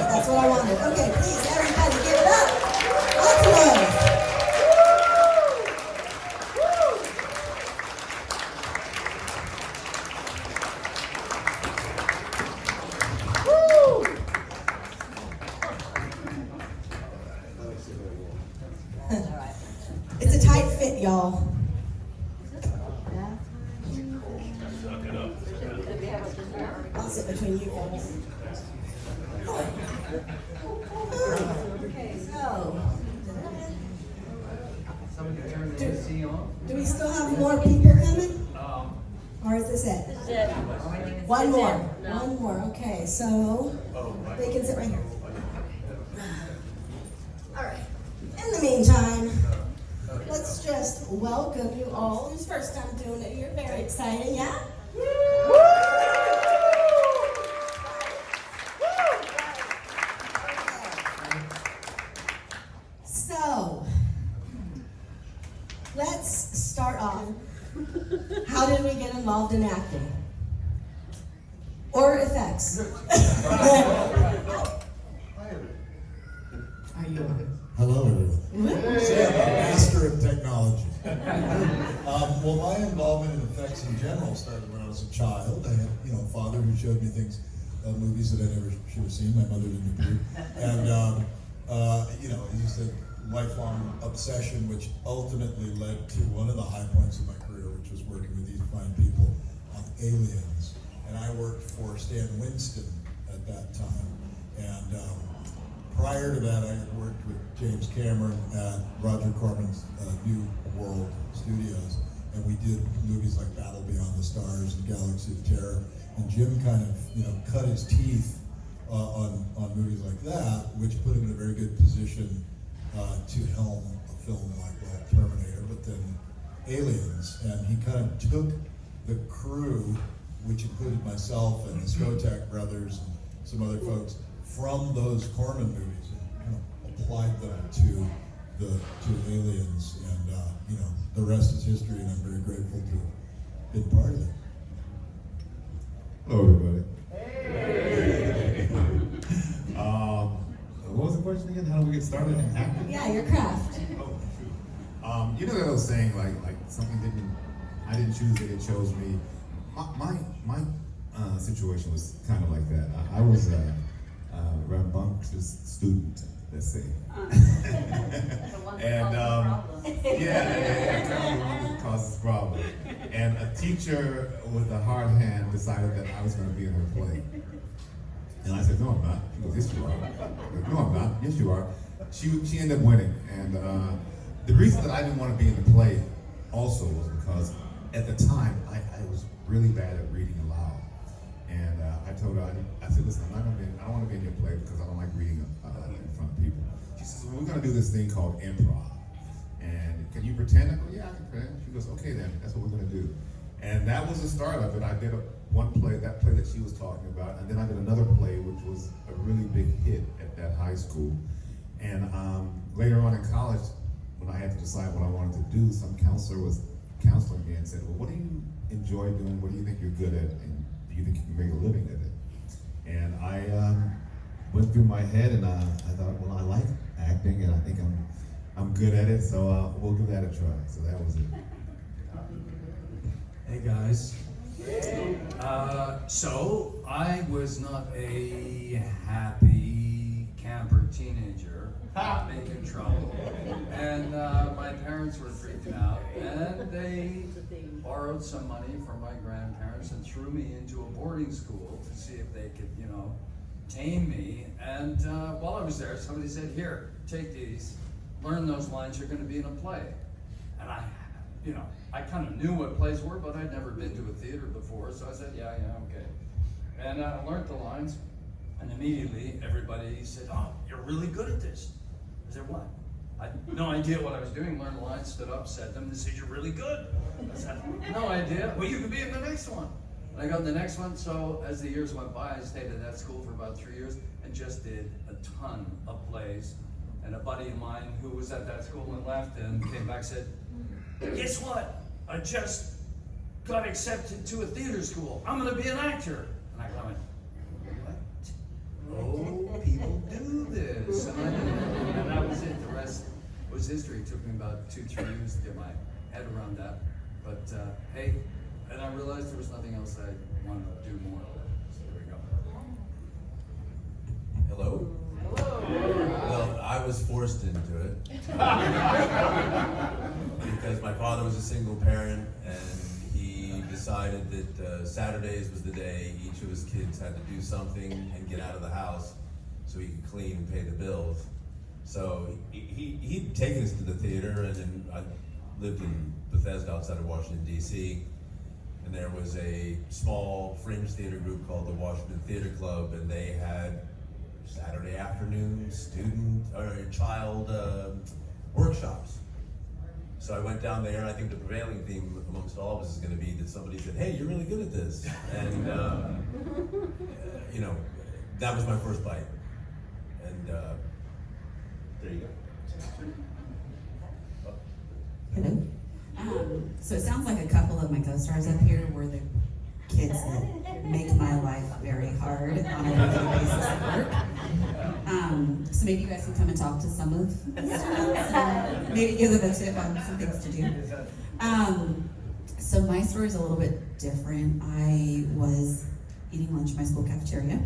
That's what I wanted. Okay, please, everybody, give it up. Lots of noise. It's a tight fit, y'all. I'll sit between you guys. Okay, so. Do we still have more people coming? Or is this it? This is it. One This is more. it. No. One more. Okay, so they can sit right here. All right. In the meantime, let's just welcome you all. It's first time doing it here. Very exciting, yeah? So, let's start off. How did we get involved in acting? Or effects? Are you on? Hello, everyone. Sam, master of technology. Well, my involvement in effects in general started when I was a child. I had, a father who showed me things, movies that I never should have seen. My mother didn't approve, and it's just a lifelong obsession, which ultimately led to one of the high points of my career, which was working with these fine people on Aliens. And I worked for Stan Winston at that time, and prior to that, I had worked with James Cameron at Roger Corman's New World Studios, and we did movies like Battle Beyond the Stars and Galaxy of Terror. And Jim kind of, cut his teeth on movies like that, which put him in a very good position to helm a film like that, Terminator, but then Aliens. And he kind of took the crew, which included myself and the Skotak brothers and some other folks, from those Corman movies and kind of applied them to Aliens, and the rest is history, and I'm very grateful to have been part of it. Hello, everybody. Hey. What was the question again? How do we get started in acting? Yeah, your craft. Oh, shoot. You know that old saying, like something I didn't choose it, it chose me. My situation was kind of like that. I was a rambunctious student, let's say. And kind of the one that causes problems. And a teacher with a hard hand decided that I was going to be in her play. And I said, no, I'm not. She goes, yes, you are. I said, no, I'm not. Yes, you are. She ended up winning. And the reason that I didn't want to be in the play also was because at the time, I was really bad at reading aloud. And I told her, I said, listen, I don't want to be in your play because I don't like reading in front of people. She says, well, we're going to do this thing called improv. And can you pretend? I go, yeah, I can pretend. She goes, okay, then, that's what we're going to do. And that was the start of it. I did one play, that play that she was talking about, and then I did another play, which was a really big hit at that high school. And later on in college, when I had to decide what I wanted to do, some counselor was counseling me and said, well, what do you enjoy doing? What do you think you're good at? And do you think you can make a living at it? And I went through my head, and I thought, well, I like acting, and I think I'm good at it, so we'll give that a try. So that was it. Hey guys. So I was not a happy camper teenager making trouble, and my parents were freaking out, and they borrowed some money from my grandparents and threw me into a boarding school to see if they could, tame me. And while I was there, somebody said, "Here, take these, learn those lines. You're going to be in a play." And I kind of knew what plays were, but I'd never been to a theater before, so I said, yeah, okay. And I learned the lines, and immediately everybody said, "Oh, you're really good at this." I said, "What?" I had no idea what I was doing. Learned the lines, stood up, said them. They said, "You're really good." I said, "No idea." "Well, you could be in the next one." And I got in the next one, so as the years went by, I stayed at that school for about 3 years and just did a ton of plays. And a buddy of mine who was at that school and left and came back said, "Guess what? I just got accepted to a theater school. I'm going to be an actor." And I went, "What?" Oh, people was history. It took me about 2-3 years to get my head around that. But hey, and I realized there was nothing else I wanted to do more. So there we go. Hello? Well, I was forced into it. Because my father was a single parent and he decided that Saturdays was the day each of his kids had to do something and get out of the house so he could clean and pay the bills. So he'd taken us to the theater, and then I lived in Bethesda outside of Washington, D.C., and there was a small fringe theater group called the Washington Theater Club, and they had Saturday afternoon student or child workshops. So I went down there, and I think the prevailing theme amongst all of us is going to be that somebody said, "Hey, you're really good at this," and you know, that was my first bite, and there you go. Hello. So it sounds like a couple of my co-stars up here were the kids that make my life very hard on a regular basis at work. So maybe you guys can come and talk to some of the students and maybe give them a tip on some things to do. So my story is a little bit different. I was eating lunch in my school cafeteria,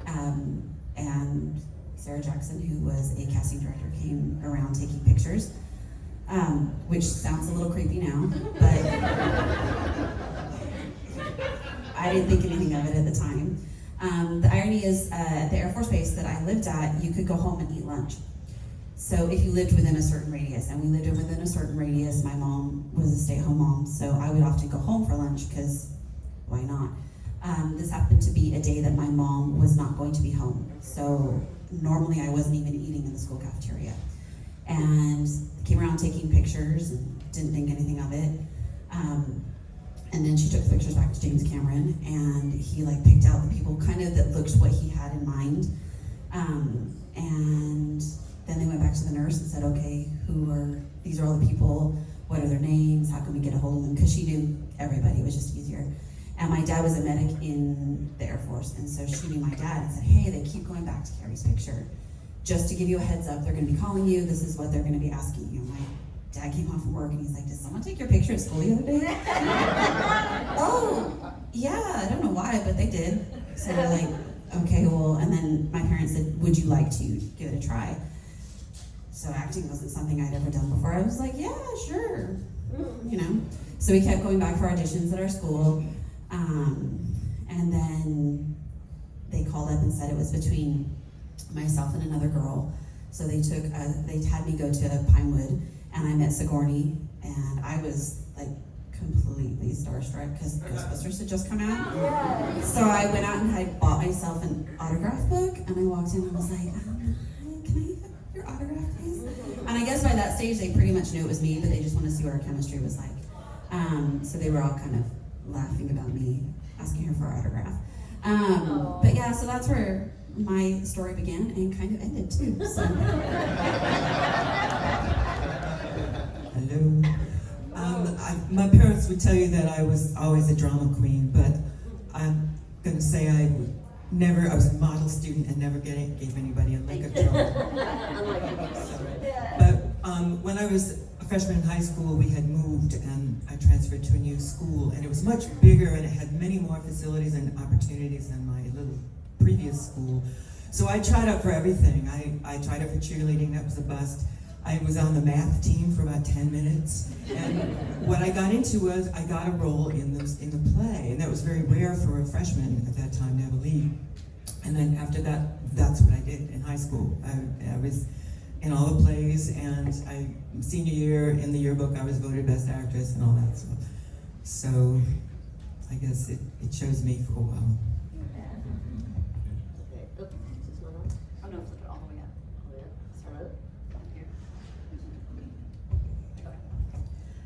and Sarah Jackson, who was a casting director, came around taking pictures, which sounds a little creepy now, but I didn't think anything of it at the time. The irony is, at the Air Force Base that I lived at, you could go home and eat lunch. So if you lived within a certain radius, and we lived within a certain radius, my mom was a stay-at-home mom, so I would often go home for lunch, because why not? This happened to be a day that my mom was not going to be home. So normally I wasn't even eating in the school cafeteria. And came around taking pictures and didn't think anything of it. And then she took the pictures back to James Cameron, and he like picked out the people kind of that looked what he had in mind. And then they went back to the nurse and said, "Okay, these are all the people, what are their names, how can we get a hold of them?" Because she knew everybody, it was just easier. And my dad was a medic in the Air Force, and so she knew my dad and said, "Hey, they keep going back to Carrie's picture. Just to give you a heads up, they're gonna be calling you, this is what they're gonna be asking you." My dad came home from work and he's like, "Did someone take your picture at school the other day?" "Oh, yeah, I don't know why, but they did." So we're like, okay, well, and then my parents said, "Would you like to give it a try?" So acting wasn't something I'd ever done before. I was like, "Yeah, sure," you know? So we kept going back for auditions at our school, and then they called up and said it was between myself and another girl. So they had me go to Pinewood, and I met Sigourney, and I was like completely starstruck because Ghostbusters had just come out. So I went out and I bought myself an autograph book, and I walked in and I was like, "Hi, can I have your autograph, please?" And I guess by that stage they pretty much knew it was me, but they just wanted to see what our chemistry was like. So they were all kind of laughing about me asking her for her autograph. But yeah, so that's where my story began and kind of ended too. So. Hello. My parents would tell you that I was always a drama queen, but I'm going to say I was a model student and never gave anybody a lick of drama. But when I was a freshman in high school, we had moved and I transferred to a new school, and it was much bigger and it had many more facilities and opportunities than my little previous school. So I tried out for everything. I tried out for cheerleading, that was a bust. I was on the math team for about 10 minutes. And what I got into was I got a role in the play, and that was very rare for a freshman at that time to have a lead. And then after that, that's what I did in high school. I was in all the plays, and senior year in the yearbook, I was voted best actress and all that stuff. So I guess it chose me for a while. Oh no, flip it all the way up. Start up. Here. Okay.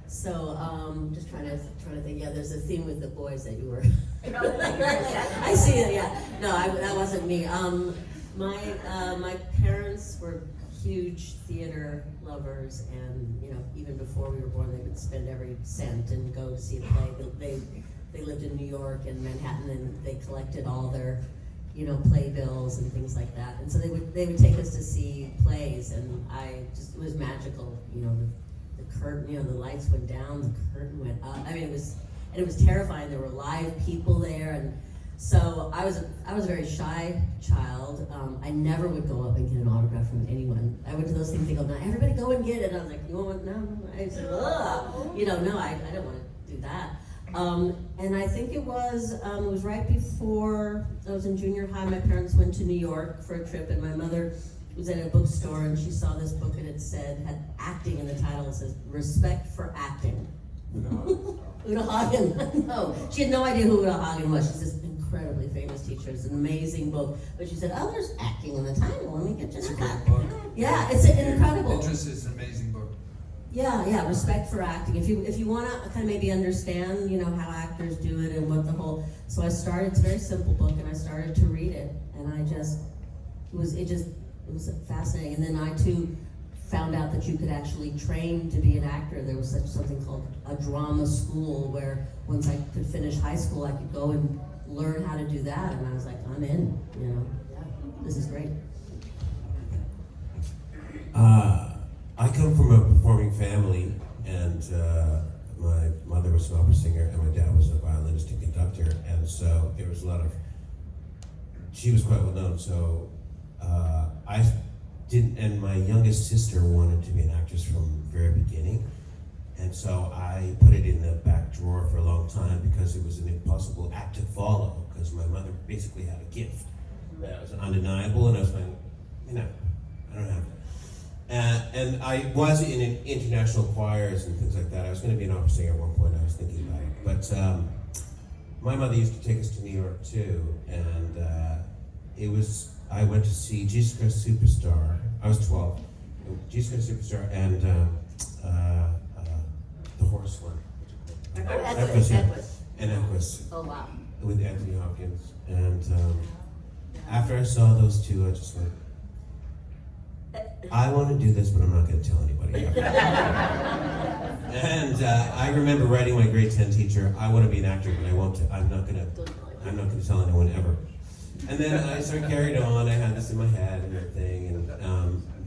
So, just trying to think. Yeah, there's a theme with the boys that you were. I see it. Yeah. No, that wasn't me. My parents were huge theater lovers, and even before we were born, they would spend every cent and go to see a play. They lived in New York and Manhattan, and they collected all their playbills and things like that. And so they would take us to see plays, and it was magical. The curtain, the lights went down, the curtain went up. I mean, it was terrifying. There were live people there, and so I was a very shy child. I never would go up and get an autograph from anyone. I went to those things. They go, "Now everybody go and get it." And I was like, "You want one?" No. I said, "Ugh." No, I don't want to do that. And I think it was right before I was in junior high. My parents went to New York for a trip, and my mother was at a bookstore, and she saw this book, and it had acting in the title. It says, "Respect for Acting." Uta Hagen. No, she had no idea who Uta Hagen was. She's this incredibly famous teacher. It's an amazing book. But she said, "Oh, there's acting in the title. Let me get you It's a that." great book. Yeah, it's incredible. Interest is an amazing book. Yeah, respect for acting. If you want to kind of maybe understand, how actors do it and what the whole. So I started. It's a very simple book, and I started to read it, and it was fascinating. And then I too found out that you could actually train to be an actor. There was something called a drama school where once I could finish high school, I could go and learn how to do that. And I was like, I'm in. Yeah, this is great. I come from a performing family, and my mother was an opera singer, and my dad was a violinist and conductor, and so there was she was quite well known, so I didn't, and my youngest sister wanted to be an actress from the very beginning, and so I put it in the back drawer for a long time because it was an impossible act to follow, because my mother basically had a gift that was undeniable, and I was going, I don't have it. And I was in international choirs and things like that. I was going to be an opera singer at one point. I was thinking about it. But my mother used to take us to New York too, and I went to see Jesus Christ Superstar. I was 12. Jesus Christ Superstar and the horse one. Equus. And Equus. Oh, wow. With Anthony Hopkins. And after I saw those two, I just went, I want to do this, but I'm not going to tell anybody. And I remember writing my grade 10 teacher, I want to be an actor, but I'm not going to tell anyone ever. And then I sort of carried on. I had this in my head and everything, and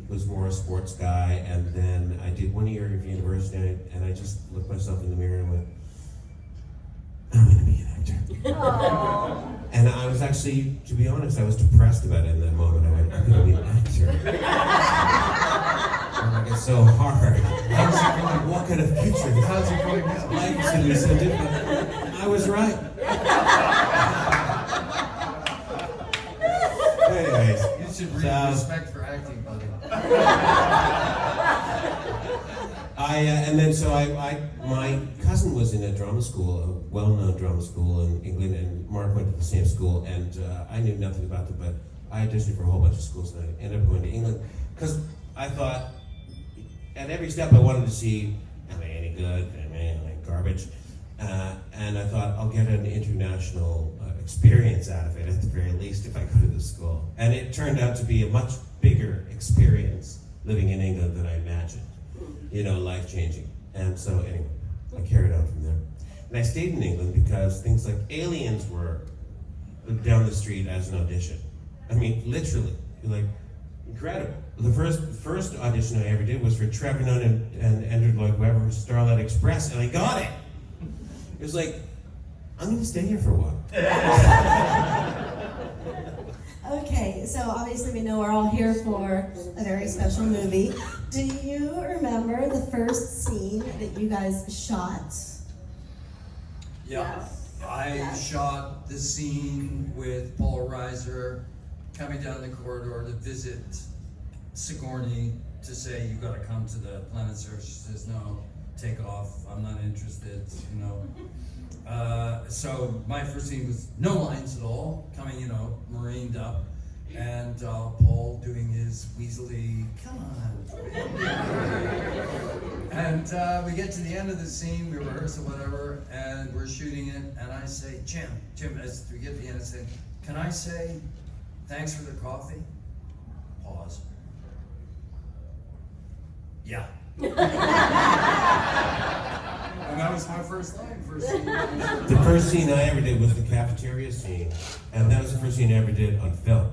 was more a sports guy. And then I did 1 year of university, and I just looked myself in the mirror and went, I'm going to be an actor. And I was actually, to be honest, I was depressed about it in that moment. I went, I'm going to be an actor. I'm like, it's so hard. What kind of future? How's it going now? Life is going to be so different. I was right. Anyways, You should read Respect for Acting, buddy. My cousin was in a drama school, a well-known drama school in England, and Mark went to the same school, and I knew nothing about it, but I auditioned for a whole bunch of schools, and I ended up going to England, because I thought, at every step I wanted to see, am I any good, am I like garbage, and I thought, I'll get an international experience out of it, at the very least, if I go to the school. And it turned out to be a much bigger experience living in England than I imagined. Life-changing. And so anyway, I carried on from there. And I stayed in England because things like Aliens were down the street as an audition. I mean, literally, incredible. The first audition I ever did was for Trevor Nunn and Andrew Lloyd Webber, Starlight Express, and I got it. It was like, I'm going to stay here for a while. Okay, so obviously we know we're all here for a very special movie. Do you remember the first scene that you guys shot? Yeah, I shot the scene with Paul Reiser coming down the corridor to visit Sigourney to say, you gotta come to the Planet Search. She says, no, take off, I'm not interested, So my first scene was no lines at all, coming, marined up, and Paul doing his weaselly, come on. And we get to the end of the scene, we rehearse or whatever, and we're shooting it, and I say, Jim, as we get to the end, I say, can I say, thanks for the coffee? Pause. Yeah. And that was my first thing. First scene. The first scene I ever did was the cafeteria scene, and that was the first scene I ever did on film.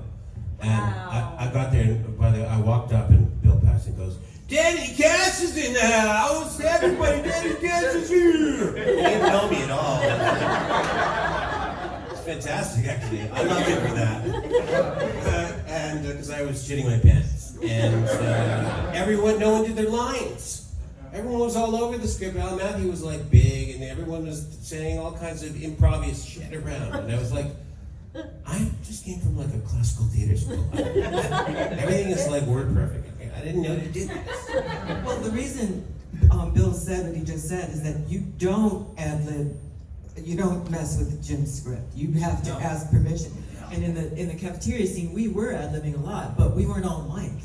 And I got there, and I walked up, and Bill Paxton goes, "Danny Cass is in the house! Everybody, Danny Cass is here!" He didn't know me at all. It's fantastic, actually. I love it for that. And because I was shitting my pants. And no one did their lines. Everyone was all over the script. Al Matthew was like big, and everyone was saying all kinds of improvious shit around. And I was like, I just came from like a classical theater school. Everything is like word perfect. I didn't know you did this. Well, the reason Bill said what he just said is that you don't ad-lib, you don't mess with Jim's script. You have to ask permission. And in the cafeteria scene, we were ad-libbing a lot, but we weren't all mic'd.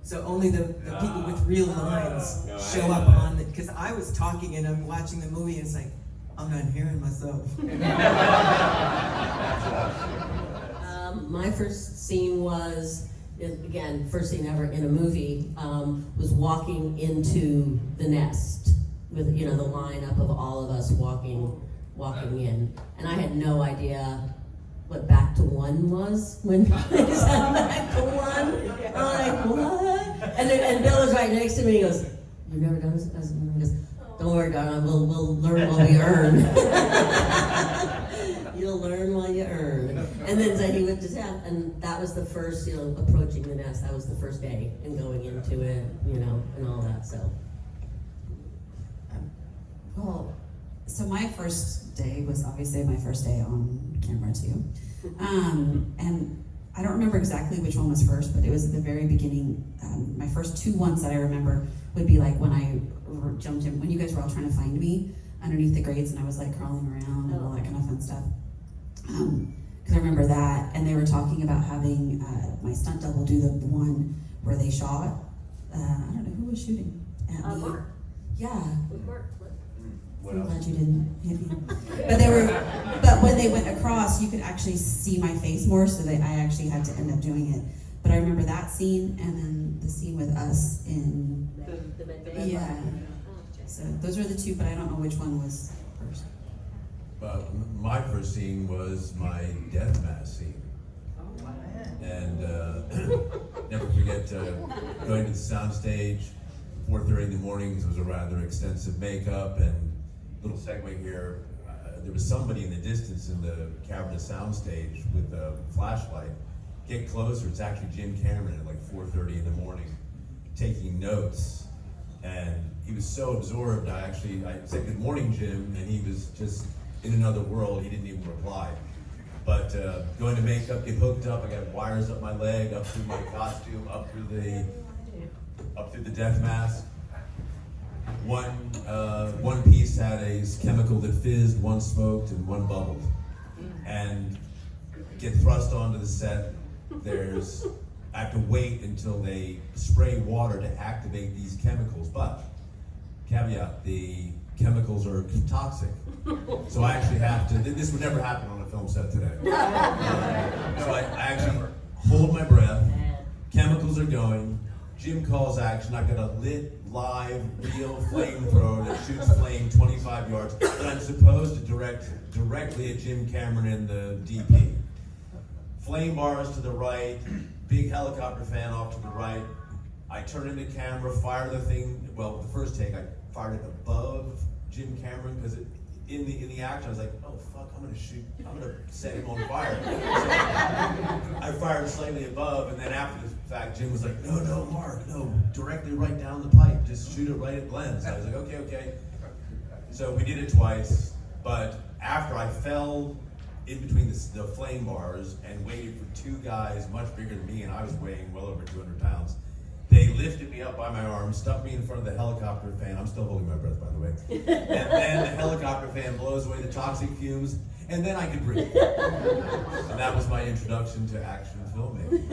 So only the people with real lines show up on it. Because I was talking and I'm watching the movie and it's like, I'm not hearing myself. My first scene was, again, first scene ever in a movie, was walking into the nest with, the lineup of all of us walking in. And I had no idea what Back to One was when they said Back to One. I'm like, what? And Bill was right next to me. He goes, "You've never done this?" He goes, "Don't worry, darling. We'll learn while we earn." You'll learn while you earn. And then so he whipped his hat, and that was the first, approaching the nest. That was the first day and going into it, and all that. So. Well, so my first day was obviously my first day on camera too. And I don't remember exactly which one was first, but it was at the very beginning. My first two ones that I remember would be like when I jumped in, when you guys were all trying to find me underneath the grates and I was like crawling around and all that kind of fun stuff. Because I remember that, and they were talking about having my stunt double do the one where they shot. I don't know who was shooting at me. Mark. Yeah. Mark. What I'm else? glad you didn't hit me. But when they went across, you could actually see my face more, so that I actually had to end up doing it. But I remember that scene, and then the scene with us in, The yeah. So those were the two, but I don't know which one was first. My first scene was my death mask scene. And never forget going to the soundstage, 4:30 in the morning, because it was a rather extensive makeup. And little segue here, there was somebody in the distance in the cavern soundstage with a flashlight. Get closer, it's actually Jim Cameron at like 4:30 in the morning, taking notes. And he was so absorbed, I said, "Good morning, Jim," and he was just in another world. He didn't even reply. But going to makeup, get hooked up, I got wires up my leg, up through my costume, up through the death mask. One piece had a chemical that fizzed, one smoked, and one bubbled. And get thrust onto the set. I have to wait until they spray water to activate these chemicals. But, caveat, the chemicals are toxic. So I actually have to, this would never happen on a film set today. So I actually hold my breath, chemicals are going, Jim calls action, I've got a lit, live, real flamethrower that shoots flame 25 yards that I'm supposed to direct directly at Jim Cameron and the DP. Flame bars to the right, big helicopter fan off to the right. I turn in the camera, fire the thing, the first take, I fired it above Jim Cameron, because in the action I was like, oh fuck, I'm gonna set him on fire. So I fired slightly above, and then after the fact, Jim was like, no, Mark, no, directly right down the pipe, just shoot it right at Glenn's. I was like, okay. So we did it twice, but after I fell in between the flame bars and waited for two guys much bigger than me, and I was weighing well over 200 pounds, they lifted me up by my arms, stuck me in front of the helicopter fan. I'm still holding my breath, by the way. And then the helicopter fan blows away the toxic fumes, and then I could breathe. And that was my introduction to action filmmaking.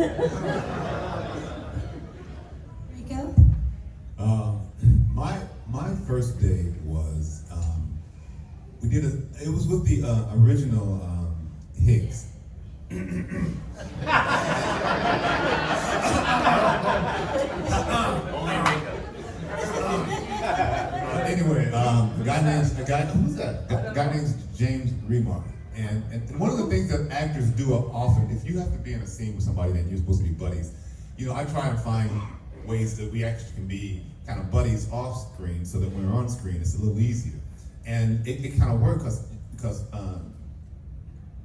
Rico? My first day was it was with the original Higgs. Anyway, the who's that? A guy named James Remar. And one of the things that actors do often, if you have to be in a scene with somebody that you're supposed to be buddies, you know, I try and find ways that we actually can be kind of buddies off screen so that when we're on screen, it's a little easier. And it kind of worked because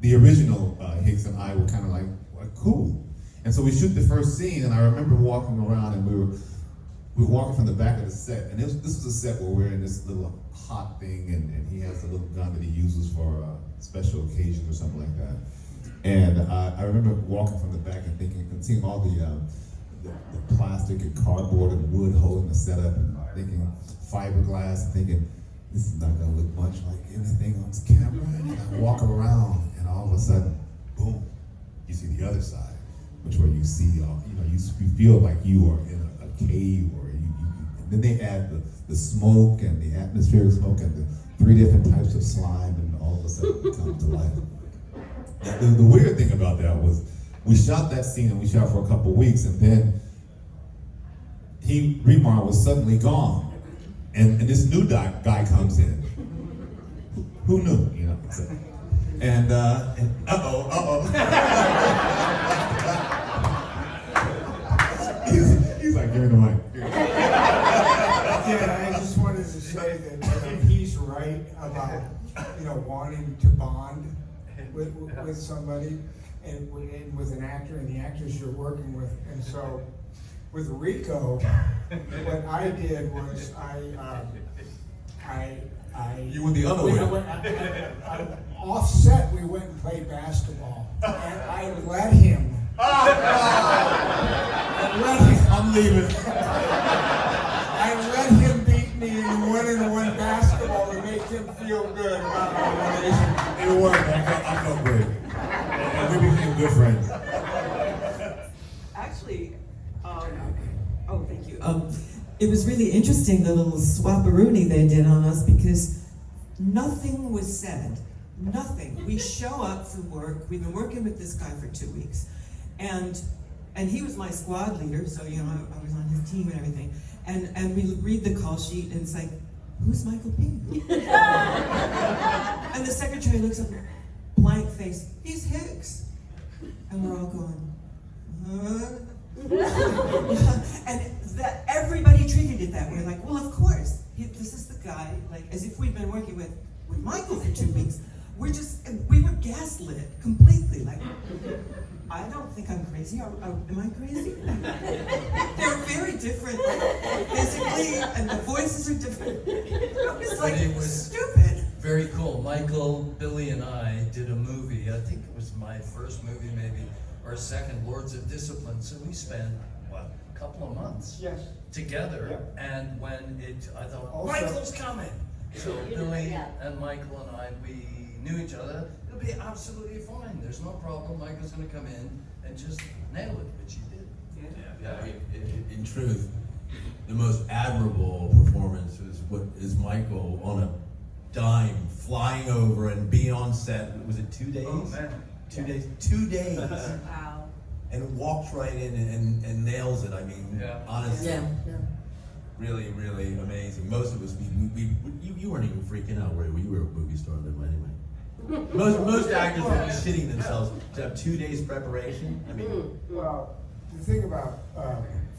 the original Hicks and I were kind of like, well, cool. And so we shoot the first scene, and I remember walking around, and we were walking from the back of the set, and this was a set where we're in this little hot thing, and he has a little gun that he uses for a special occasion or something like that. And I remember walking from the back and thinking, and seeing all the plastic and cardboard and wood holding the setup, and thinking fiberglass, and thinking, this is not gonna look much like anything on this camera. And I walk around, and all of a sudden, boom, you see the other side, which where you see, you feel like you are in a cave, or and then they add the smoke and the atmospheric smoke and the 3 different types of slime, and all of a sudden it comes to life. The weird thing about that was we shot that scene, and we shot for a couple of weeks, and then Remar was suddenly gone. And this new guy comes in. Who knew, you know? And he's like, give me the mic. Yeah, I just wanted to say that he's right about, wanting to bond with somebody and with an actor and the actors you're working with. And so with Rico, what I did was You went the other way. Offset, we went and played basketball, and I let him. I'm leaving. I let him beat me in 1-on-1 basketball to make him feel good about my relationship. It worked. I felt great. And we became good friends. Actually, thank you. It was really interesting, the little swapperoonie they did on us, because nothing was said. Nothing. We show up for work. We've been working with this guy for 2 weeks. And he was my squad leader, so, I was on his team and everything. And we read the call sheet, and it's like, who's Michael P? And the secretary looks up, blank face, he's Hicks. And we're all going, huh? And everybody treated it that way, like, well, of course, this is the guy, like, as if we'd been working with Michael for 2 weeks. We were gaslit completely, like, I don't think I'm crazy. Am I crazy? They're very different, physically, and the voices are different. It was stupid. Very cool. Michael, Billy, and I did a movie. I think it was my first movie, maybe, or second, Lords of Discipline. So we spent, a couple of months together. Yeah. And when I thought, also, Michael's coming. So Billy and Michael and I, we knew each other. It'll be absolutely fine. There's no problem. Michael's going to come in and just nail it, which he did. Yeah, I mean, in truth, the most admirable performance is Michael on a dime, flying over and being on set. Was it 2 days? Oh, man. 2 days. 2 days. Wow. And walks right in and nails it. I mean, honestly. Yeah. Really, really amazing. Most of us, you weren't even freaking out, were you? You were a movie star then, anyway. Most actors would be shitting themselves to have 2 days preparation. I mean, well, the thing about,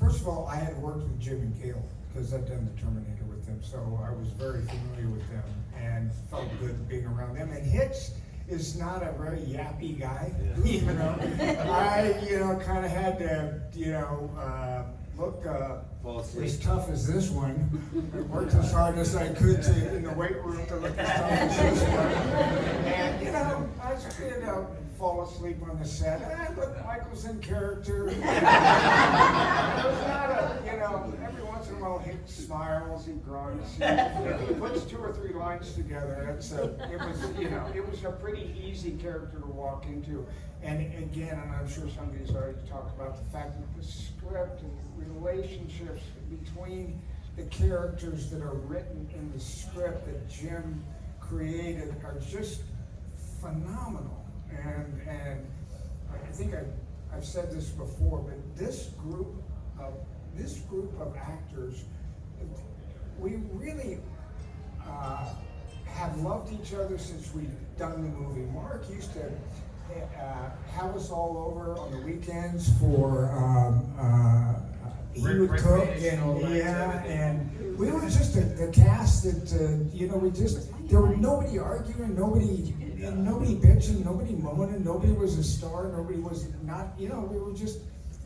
first of all, I had worked with Jim and Gale because I'd done The Terminator with them, so I was very familiar with them and felt good being around them. And Hicks is not a very yappy guy, I, kind of had to, look as tough as this one. I worked as hard as I could in the weight room to look as tough as this one. And, I just fall asleep on the set. But Michael's in character. It was not every once in a while Hicks smiles, he grunts. If he puts 2 or 3 lines together, it was a pretty easy character to walk into. And again, and I'm sure somebody's already talked about the fact that the script and relationships between the characters that are written in the script that Jim created are just phenomenal. And I think I've said this before, but this group of actors, we really have loved each other since we've done the movie. Mark used to have us all over on the weekends for, he would cook and we were just the cast that, you know, there was nobody arguing, nobody bitching, nobody moaning, nobody was a star, nobody was not, you know,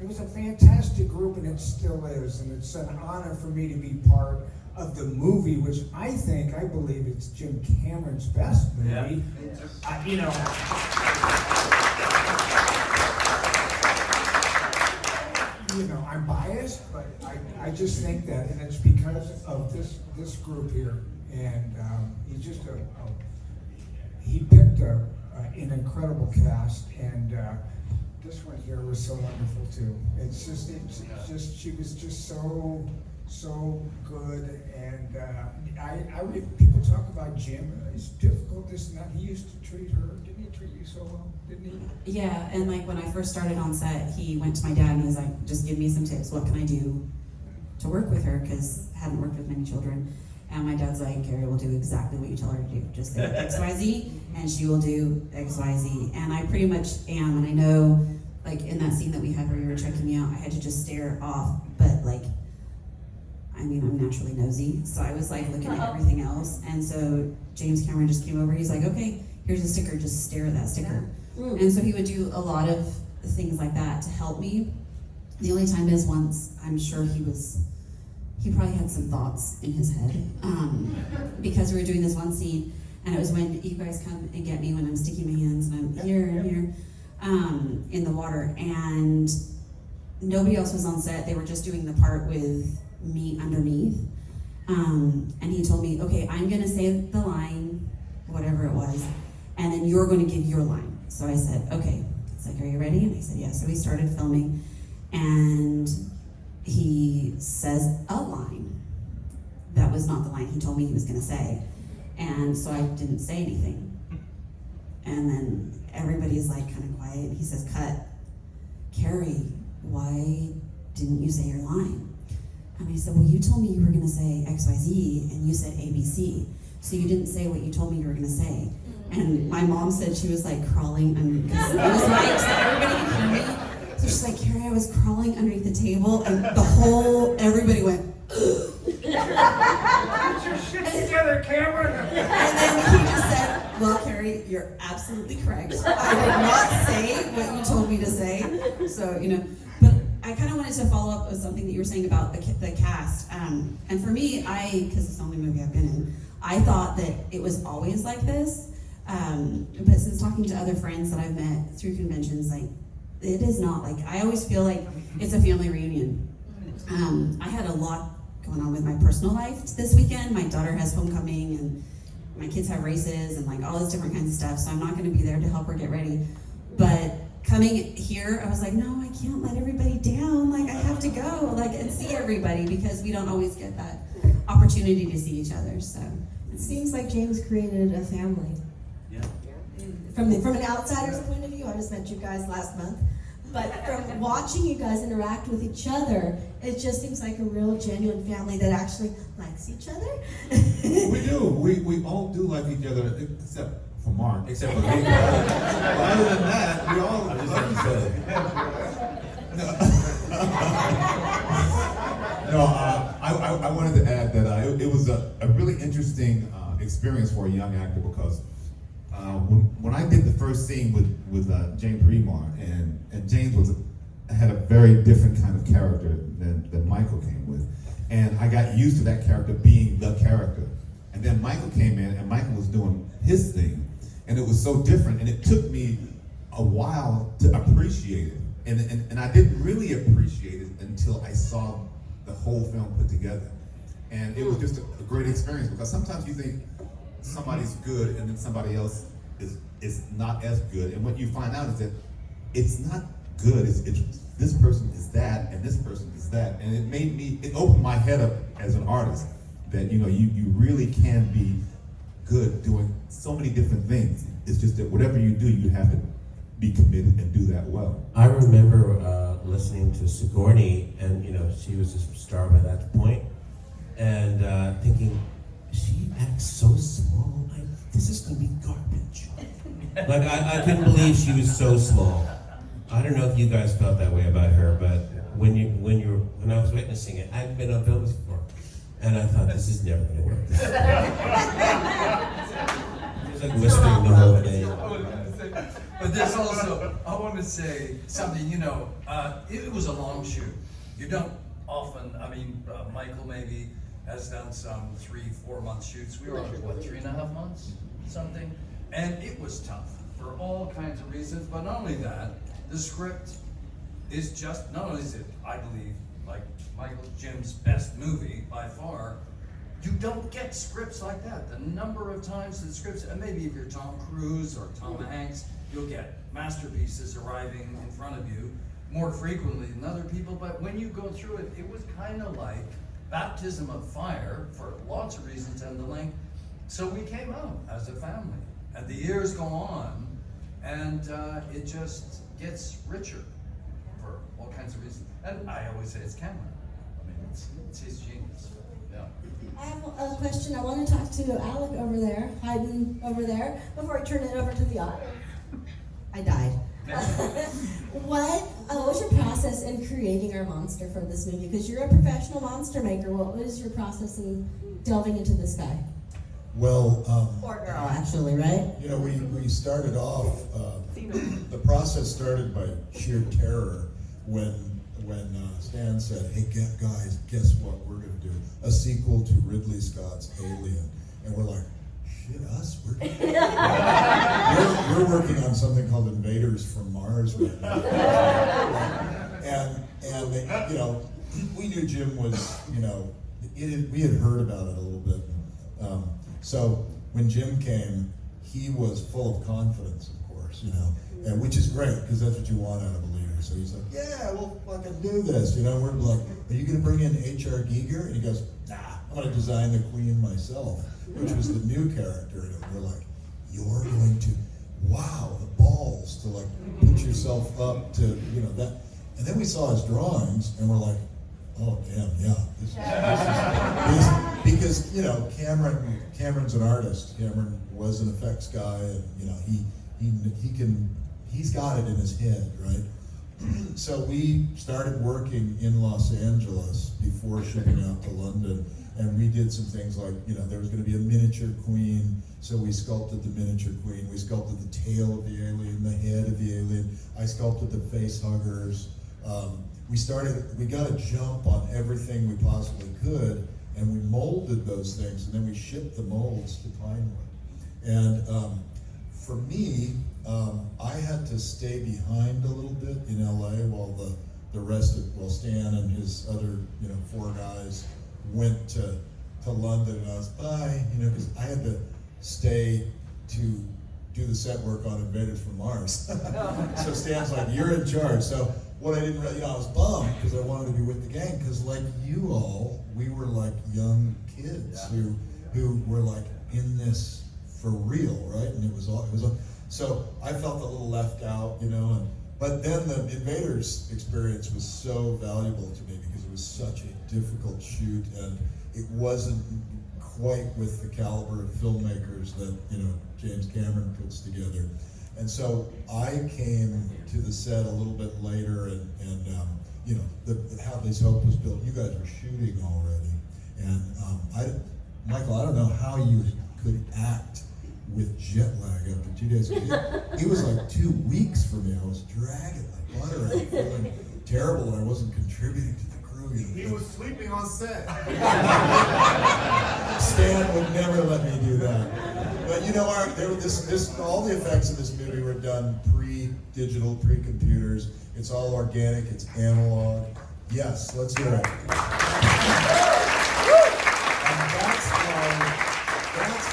it was a fantastic group, and it still is, and it's an honor for me to be part of the movie, which I believe it's Jim Cameron's best movie. Yeah. You know, I'm biased, but I just think that, and it's because of this group here, and he's just he picked an incredible cast, and this one here was so wonderful too. It's just she was just so good, and I read people talk about Jim. He's difficult, this and that. He used to treat her. Didn't he treat you so well? Didn't he? Yeah, and like when I first started on set, he went to my dad and he was like, "Just give me some tips. What can I do to work with her?" Because I hadn't worked with many children. And my dad's like, "Carrie will do exactly what you tell her to do. Just say XYZ, and she will do XYZ." And I pretty much am. And I know, like in that scene that we had where you were checking me out, I had to just stare off. But like, I mean, I'm naturally nosy, so I was like looking at everything else. And so James Cameron just came over. He's like, "Okay, here's a sticker. Just stare at that sticker." And so he would do a lot of things like that to help me. The only time is once, I'm sure he probably had some thoughts in his head, because we were doing this one scene, and it was when you guys come and get me when I'm sticking my hands and I'm here and here in the water, and nobody else was on set. They were just doing the part with me underneath, and he told me, "Okay, I'm gonna say the line, whatever it was, and then you're going to give your line." So I said, "Okay." It's like, "Are you ready?" And I said, "Yeah." So we started filming, and he says a line that was not the line he told me he was going to say, and so I didn't say anything. And then everybody's like kind of quiet. He says, "Cut. Carrie, why didn't you say your line?" And I said, "Well, you told me you were going to say XYZ, and you said ABC, so you didn't say what you told me you were going to say." And my mom said she was like crawling, and it was light, so everybody could hear me. So she's like, "Carrie, I was crawling underneath the table," and everybody went, Get your shit together, Cameron. and then he just said, "Well, Carrie, you're absolutely correct. I did not say what you told me to say." So, you know, but I kind of wanted to follow up with something that you were saying about the cast. And for me, because it's the only movie I've been in, I thought that it was always like this. But since talking to other friends that I've met through conventions, like, it is not. Like, I always feel like it's a family reunion. I had a lot going on with my personal life this weekend. My daughter has homecoming, and my kids have races, and like all this different kinds of stuff, so I'm not going to be there to help her get ready. But coming here, I was like, no, I can't let everybody down. Like, I have to go, like, and see everybody, because we don't always get that opportunity to see each other. So It seems like James created a family. Yeah. From an outsider's point of view, I just met you guys last month, but from watching you guys interact with each other, it just seems like a real genuine family that actually likes each other. We do. We all do like each other, except for Mark. Except for me. But other than that, we all I just love like each you other. No, I wanted to add that it was a really interesting experience for a young actor, because when I did the first scene with James Remar, and James had a very different kind of character than Michael came with, and I got used to that character being the character, and then Michael came in, and Michael was doing his thing, and it was so different, and it took me a while to appreciate it, and I didn't really appreciate it until I saw the whole film put together, and it was just a great experience, because sometimes you think somebody's good and then somebody else is not as good, and what you find out is that it's not good. It's this person is that and this person is that, and it opened my head up as an artist that you really can be good doing so many different things. It's just that whatever you do, you have to be committed and do that well. I remember listening to Sigourney, and she was a star by that point, and thinking, she acts so small. This is gonna be garbage. Like I couldn't believe she was so small. I don't know if you guys felt that way about her, but when I was witnessing it, I hadn't been on films before, and I thought this is never gonna work. She was like whispering the whole day. But there's also, I want to say something, it was a long shoot. You don't often, Michael maybe has done some 3-4 month shoots. We were on, 3.5 months, something? And it was tough for all kinds of reasons, but not only that, the script is just, not only is it, I believe, like Jim's best movie by far, you don't get scripts like that. The number of times the scripts, and maybe if you're Tom Cruise or Tom Hanks, you'll get masterpieces arriving in front of you more frequently than other people, but when you go through it, it was kind of like baptism of fire for lots of reasons and the length. So we came out as a family, and the years go on, and it just gets richer for all kinds of reasons. And I always say it's Cameron. It's his genius. Yeah. I have a question. I want to talk to Alec over there, hiding over there, before I turn it over to the audience. I died. What was your process in creating our monster for this movie? Because you're a professional monster maker. What was your process in delving into this guy? Well, Or girl, actually, right? you know, we started off, the process started by sheer terror when Stan said, hey guys, guess what we're gonna do? A sequel to Ridley Scott's Alien. And we're like, shit, us? We're working on something called Invaders from Mars right now. And they, we knew Jim was, we had heard about it a little bit. So when Jim came, he was full of confidence, of course, and which is great because that's what you want out of a leader. So he's like, yeah, we'll fucking do this. We're like, are you gonna bring in H.R. Giger? And he goes, nah, I'm gonna design the Queen myself, which was the new character. And we're like, you're going to, wow, the balls to like put yourself up to, that. And then we saw his drawings and we're like, oh damn, yeah, this because Cameron's an artist. Cameron was an effects guy, and he's got it in his head, right? So we started working in Los Angeles before shipping out to London, and we did some things like, there was going to be a miniature queen, so we sculpted the miniature queen. We sculpted the tail of the alien, the head of the alien. I sculpted the face huggers. We got a jump on everything we possibly could, and we molded those things, and then we shipped the molds to Pinewood. And for me, I had to stay behind a little bit in LA while while Stan and his other 4 guys went to London, and I was bye, because I had to stay to do the set work on Invaders from Mars. So Stan's like, you're in charge. So what I didn't really, I was bummed because I wanted to be with the gang, because like you all, we were like young kids who were like in this for real, right? And it was so I felt a little left out, but then the Invaders experience was so valuable to me because it was such a difficult shoot, and it wasn't quite with the caliber of filmmakers that James Cameron puts together. And so I came to the set a little bit later, and Hadley's Hope was built. You guys were shooting already, and Michael, I don't know how you could act with jet lag after 2 days. It was like 2 weeks for me. I was dragging like butter and feeling terrible, and I wasn't contributing to the crew. He was sleeping on set. Stan would never let me do that. But all the effects of this movie were done pre-digital, pre-computers. It's all organic, it's analog. Yes, let's hear it. And that's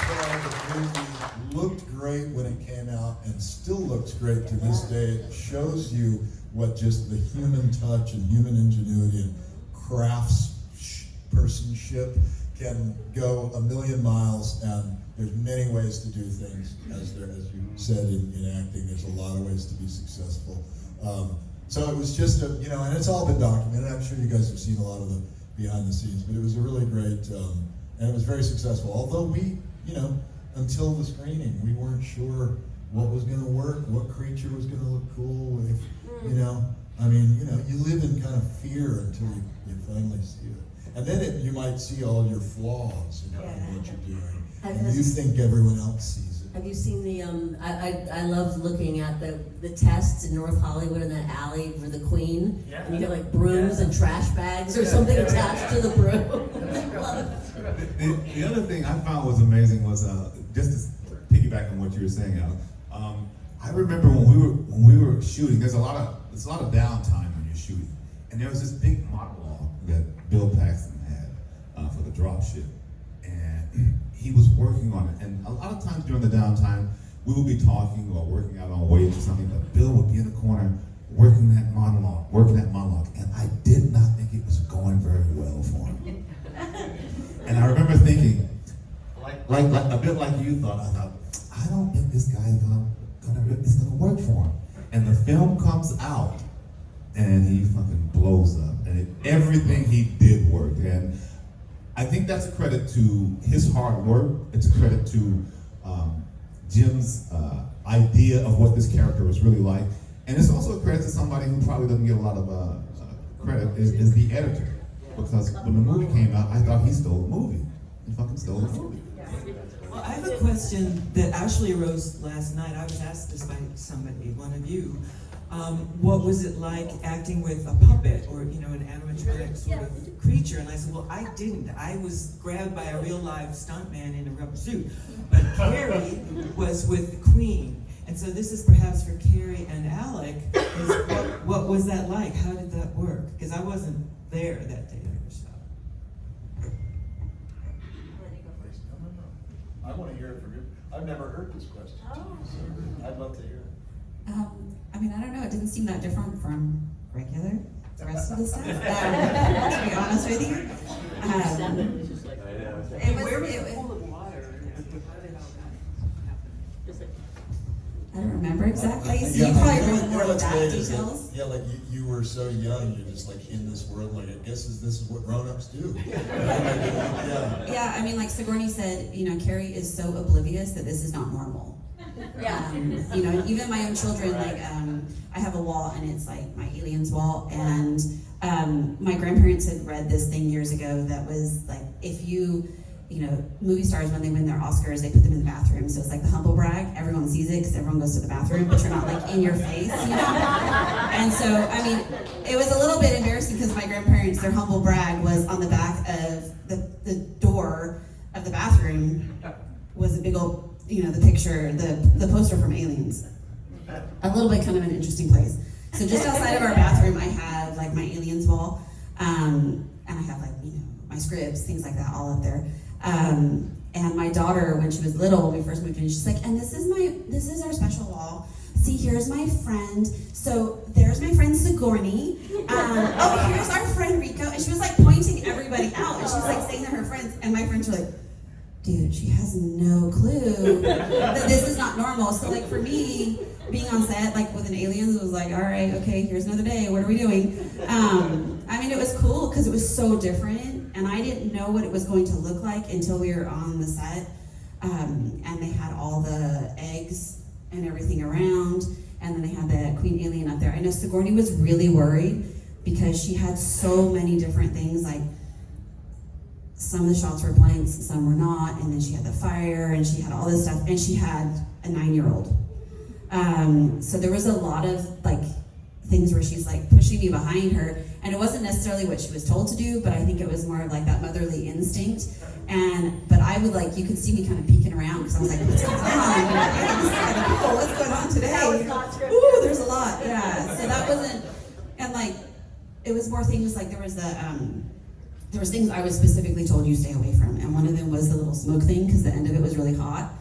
why the movie looked great when it came out and still looks great to this day. It shows you what just the human touch and human ingenuity and craftspersonship can go a million miles, and there's many ways to do things. As you said in acting, there's a lot of ways to be successful. So it was just and it's all been documented. I'm sure you guys have seen a lot of the behind the scenes, but it was a really great and it was very successful. Although we, until the screening, we weren't sure what was going to work, what creature was going to look cool. If you live in kind of fear until you finally see it, and then you might see all your flaws in what you're doing, and you think everyone else sees it. Have you seen the, I love looking at the tests in North Hollywood in that alley for the Queen. Yeah. And you get like brooms and trash bags or something attached to the broom. The other thing I found was amazing was just to piggyback on what you were saying, Al. I remember when we were shooting. There's a lot of downtime when you're shooting, and there was this big monologue that Bill Paxton had for the dropship, and he was working on it. And a lot of times during the downtime, we would be talking or working out on waves or something, but Bill would be in the corner working that monologue, and I did not think it was going very well for him. And I remember thinking, like a bit like you thought, I don't think this guy's it's gonna work for him. And the film comes out, and he fucking blows up, and everything he did worked. And I think that's a credit to his hard work. It's a credit to Jim's idea of what this character was really like. And it's also a credit to somebody who probably doesn't get a lot of credit, is the editor. Because when the movie came out, I thought he stole the movie. He fucking stole the movie. Well, I have a question that actually arose last night. I was asked this by somebody, one of you. What was it like acting with a puppet or, an animatronic sort of creature? And I said, well, I didn't. I was grabbed by a real live stuntman in a rubber suit. But Carrie was with the Queen. And so this is perhaps for Carrie and Alec. What was that like? How did that work? Because I wasn't there that day. I want to hear it from you. I've never heard this question. So I'd love to hear it. I don't know. It didn't seem that different from the rest of the stuff. To be honest with you, I don't remember exactly. So you probably remember more of that details. Yeah, like you were so young, you're just like in this world. Like I guess this is what grown-ups do. Yeah, like Sigourney said, Carrie is so oblivious that this is not normal. Yeah. Even my own children, I have a wall and it's like my aliens wall, and my grandparents had read this thing years ago that was like, if movie stars, when they win their Oscars, they put them in the bathroom. So it's like the humble brag. Everyone sees it because everyone goes to the bathroom, but you're not like in your face, And so, it was a little bit embarrassing because my grandparents, their humble brag was on the back of the door of the bathroom was a big old, the picture, the poster from Aliens. A little bit kind of an interesting place. So just outside of our bathroom, I have like my Aliens wall, and I have my scripts, things like that, all up there. And my daughter, when she was little, when we first moved in, she's like, and this is our special wall. See, here's my friend. So there's my friend Sigourney. Here's our friend Rico. And she was like pointing everybody out. And she was like saying to her friends. And my friends were like, dude, she has no clue that this is not normal. So like for me, being on set, like with an Aliens, it was like, all right, okay, here's another day. What are we doing? It was cool because it was so different. And I didn't know what it was going to look like until we were on the set. And they had all the eggs and everything around. And then they had the Queen Alien up there. I know Sigourney was really worried because she had so many different things. Like some of the shots were blanks, some were not. And then she had the fire and she had all this stuff. And she had a 9-year-old. So there was a lot of things where she's pushing me behind her, and it wasn't necessarily what she was told to do, but I think it was more of that motherly instinct. But I would you could see me kind of peeking around because I was like, what's going on? This is kind of cool. What's going on today? Ooh, there's a lot. Yeah. So that wasn't, and it was more things there was there was things I was specifically told you stay away from, and one of them was the little smoke thing because the end of it was really hot.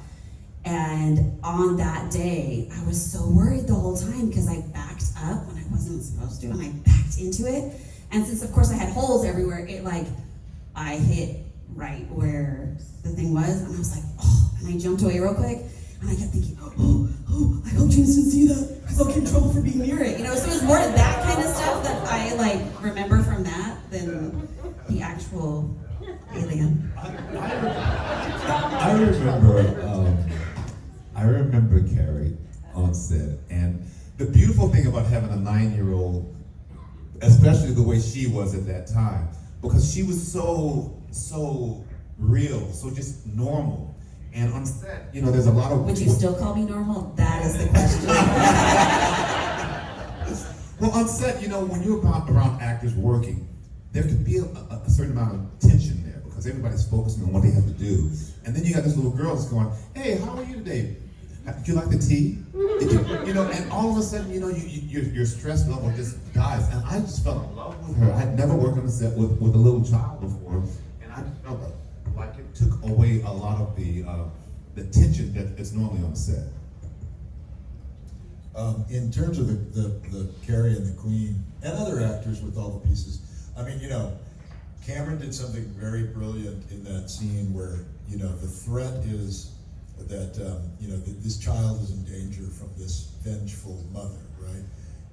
And on that day, I was so worried the whole time because I backed up when I wasn't supposed to, and I backed into it. And since, of course, I had holes everywhere, I hit right where the thing was, and I was like, oh, and I jumped away real quick, and I kept thinking, oh, I hope James didn't see that, because I'll get in trouble for being near it. So it was more of that kind of stuff that I remember from that than the actual actual alien. I remember Carrie on set, and the beautiful thing about having a 9-year-old, especially the way she was at that time, because she was so real, so just normal. And on set, you know, there's a lot of Would you still call me normal? That is the question. Well, on set, you know, when you're around actors working, there could be a certain amount of tension there because everybody's focusing on what they have to do. And then you got this little girl that's going, "Hey, how are you today? Did you like the tea?" You know, and all of a sudden, you know, your stress level just dies. And I just fell in love with her. I had never worked on a set with a little child before, and I just felt like it took away a lot of the tension that is normally on the set. In terms of the Carrie and the Queen and other actors with all the pieces, I mean, you know, Cameron did something very brilliant in that scene where, you know, the threat is that, you know, this child is in danger from this vengeful mother, right?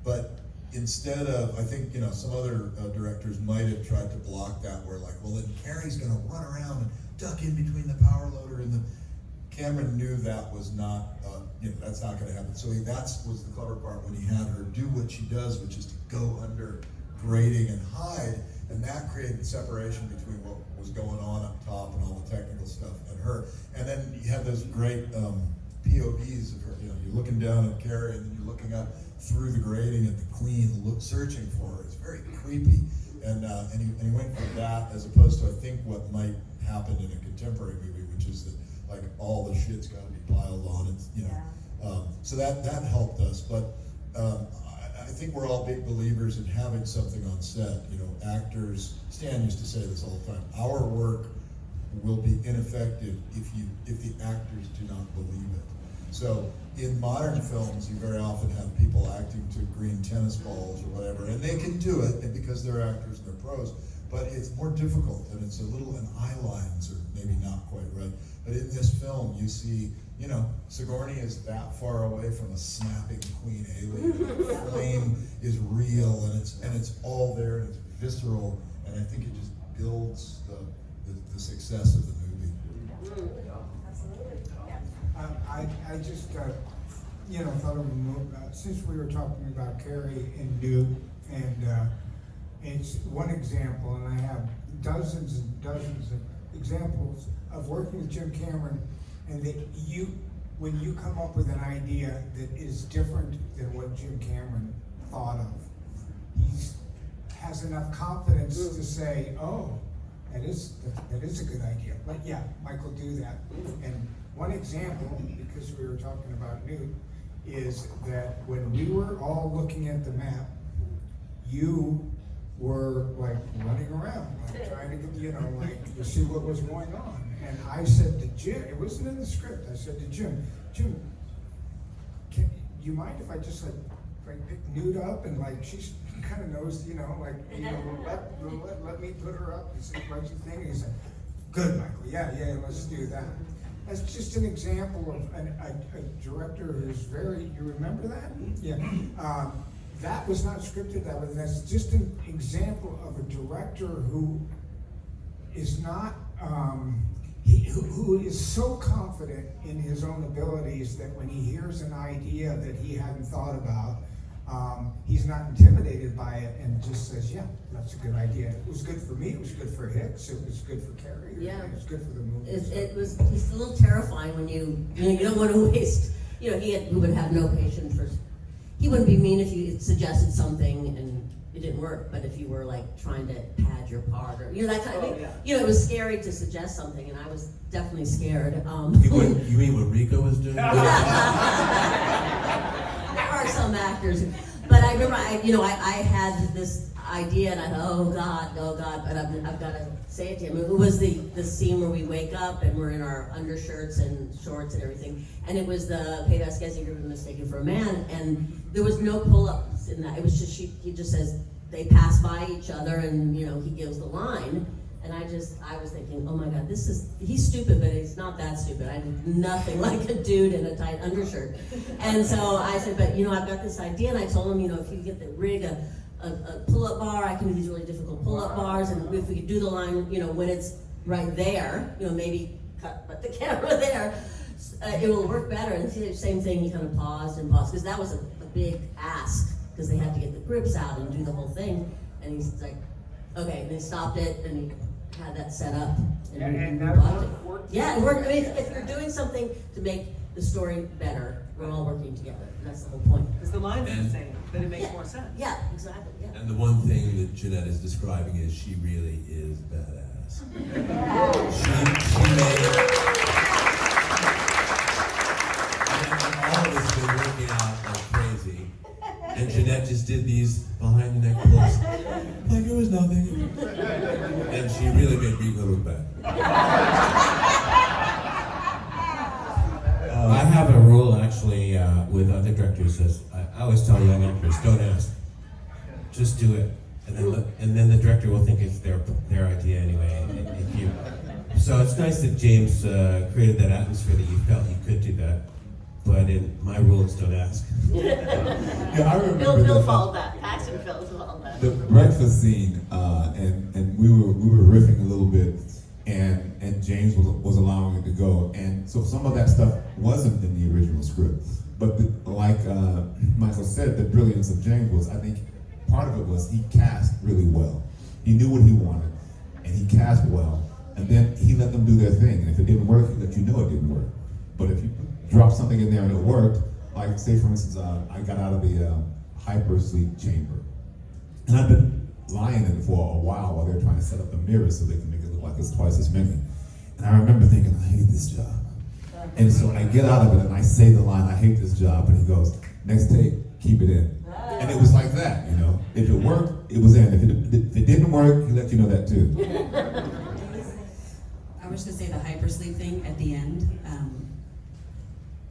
But instead of, I think, you know, some other directors might have tried to block that where like, well, then Carrie's gonna run around and duck in between the power loader and the, Cameron knew that was not, you know, that's not going to happen. So that was the clever part when he had her do what she does, which is to go under grating and hide, and that created separation between what was going on up top and all the technical stuff and her. And then you have those great POVs of her. You know, you're looking down at Carrie, and then you're looking up through the grating at the Queen, searching for her. It's very creepy, and he went for that as opposed to I think what might happen in a contemporary movie, which is that, like, all the shit's got to be piled on, and you know, so that helped us. But I think we're all big believers in having something on set. You know, actors. Stan used to say this all the time. Our work will be ineffective if the actors do not believe it. So in modern films, you very often have people acting to green tennis balls or whatever, and they can do it because they're actors and they're pros. But it's more difficult, and it's a little, and eye lines are maybe not quite right. But in this film, you see, you know, Sigourney is that far away from a snapping queen alien. The flame is real, and it's all there, and it's visceral, and I think it just builds the success of the movie. I just, you know, thought of a movie, since we were talking about Carrie and Newt, and it's one example, and I have dozens and dozens of examples of working with Jim Cameron, and that when you come up with an idea that is different than what Jim Cameron thought of, he has enough confidence to say, "Oh, that is a good idea." But yeah, Michael, do that. And one example, because we were talking about Newt, is that when we were all looking at the map, you were like running around, like trying to get, you know, like to see what was going on. And I said to Jim, it wasn't in the script, I said to Jim, can you mind if I just like pick Newt up and like she kind of knows, you know, like, you know, let me put her up and see what you think. And he said, "Good, Michael, yeah, let's do that." That's just an example of a director who's very, you remember that? Yeah. That was not scripted that way. That's just an example of a director who is not, who is so confident in his own abilities that when he hears an idea that he hadn't thought about, he's not intimidated by it and just says, "Yeah, that's a good idea." It was good for me. It was good for Hicks. It was good for Carrie. Yeah. It was good for the movie. It's a little terrifying when you don't want to waste. You know, he would have no patience for. He wouldn't be mean if you suggested something and it didn't work, but if you were like trying to pad your part or that kind of thing, you know, it was scary to suggest something, and I was definitely scared. You mean what Rico was doing? There are some actors, but I remember, I had this idea, and I thought, oh God, but I've got to say it to him. It was the scene where we wake up and we're in our undershirts and shorts and everything, and it was the Pedro Esquezi group mistaken for a man, and there was no pull-ups in that. It was just he just says they pass by each other, and you know he gives the line. And I was thinking, oh my God, he's stupid, but he's not that stupid. I did nothing like a dude in a tight undershirt. And so I said, but I've got this idea, and I told him, if you get the rig a a pull-up bar, I can do these really difficult pull-up bars, and if we could do the line, you know, when it's right there, you know, maybe put the camera there, it will work better. And the same thing, he kind of paused, because that was a big ask, because they had to get the grips out and do the whole thing, and he's like, okay, and he stopped it, and he had that set up, and we watched it. Yeah, it worked. I mean, if you're doing something to make the story better, we're all working together, and that's the whole point. Because the lines are the And- same, but it makes more sense. Yeah, exactly, yeah. And the one thing that Jeanette is describing is she really is badass. She made. And all of us have been working out like crazy. And Jeanette just did these behind the neck pulls like it was nothing. And she really made Rico look bad. I have a rule actually with other directors. I always tell young actors, don't ask, just do it, and then the director will think it's their idea anyway. So it's nice that James created that atmosphere that you felt you could do that. But in my rules, don't ask. Yeah, I remember Bill the, followed that. Paxton followed that. the breakfast scene, and we were riffing a little bit, and James was allowing it to go, and so some of that stuff wasn't in the original script. But like Michael said, the brilliance of James was, I think, part of it was he cast really well. He knew what he wanted, and he cast well, and then he let them do their thing. And if it didn't work, he let you know it didn't work. But if you drop something in there and it worked, like say for instance, I got out of the hypersleep chamber, and I've been lying in it for a while they're trying to set up the mirrors so they can make it look like it's twice as many. And I remember thinking, I hate this job. And so I get out of it and I say the line, I hate this job, and he goes, next take, keep it in. And it was like that, you know. If it worked, it was in. If it didn't work, he let you know that too. I was going to say the hypersleep thing at the end.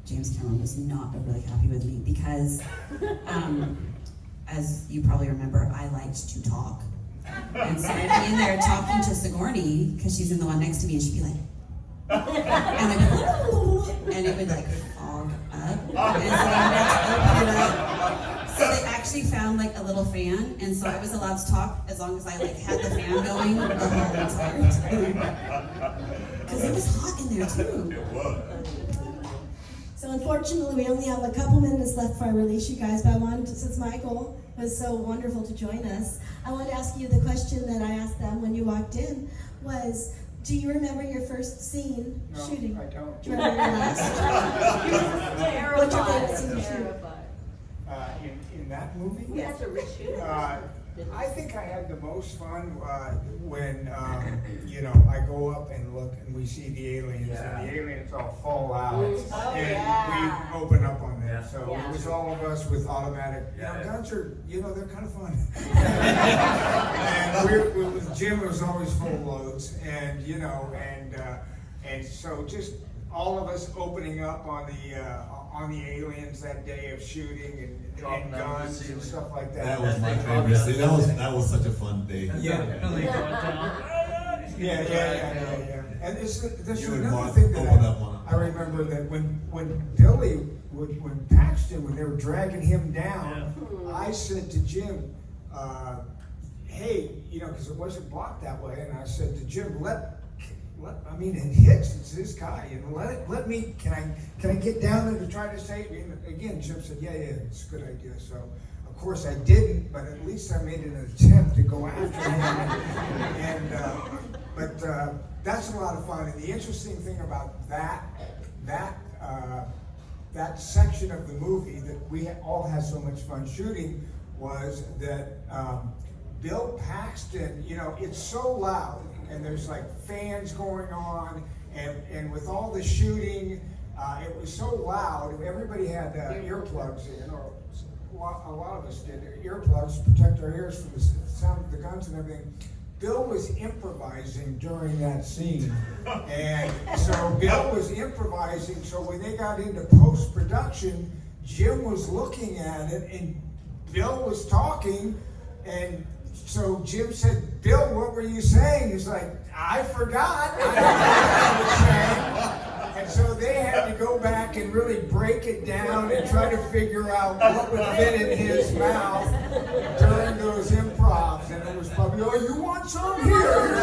James Cameron was not really happy with me because, as you probably remember, I liked to talk. And so I'd be in there talking to Sigourney, because she's in the one next to me, and she'd be like, and I'd be like, and it would like fog up. And so I would have to open it up. So they actually found like a little fan, and so I was allowed to talk as long as I like had the fan going the whole entire time. Because it was hot in there too. It was. So unfortunately, we only have a couple minutes left before I release you guys, but I wanted to, since Michael was so wonderful to join us, I wanted to ask you the question that I asked them when you walked in was, do you remember your first scene shooting? I don't. Do you remember your last? What's your favorite scene to shoot? In that movie? We had to reshoot. I think I had the most fun when, you know, I go up and look and we see the aliens and the aliens all fall out and we open up on them. So it was all of us with automatic, you know, guns are, you know, they're kind of fun. And Jim was always full loads and, you know, and so just all of us opening up on the aliens that day of shooting and guns and stuff like that. That was my favorite scene. That was such a fun day. Yeah. And there's You and another Mark thing that opened up on it. I remember that when Billy, when Paxton, when they were dragging him down, I said to Jim, hey, you know, because it wasn't blocked that way, and I said to Jim, I mean, it hits. It's this guy. You know, let me. Can I get down there to try to save you? And again, Jim said, yeah, it's a good idea. So, of course, I didn't, but at least I made an attempt to go after him. But that's a lot of fun. And the interesting thing about that section of the movie that we all had so much fun shooting was that Bill Paxton. You know, it's so loud. And there's like fans going on, and with all the shooting, it was so loud. Everybody had earplugs in, or a lot of us did earplugs to protect our ears from the sound of the guns and everything. Bill was improvising during that scene, and so Bill was improvising. So when they got into post-production, Jim was looking at it, and Bill was talking, and so Jim said, Bill, what were you saying? He's like, I forgot. I don't know what I was saying. And so they had to go back and really break it down and try to figure out what would fit in his mouth during those Oh, you want some? Here.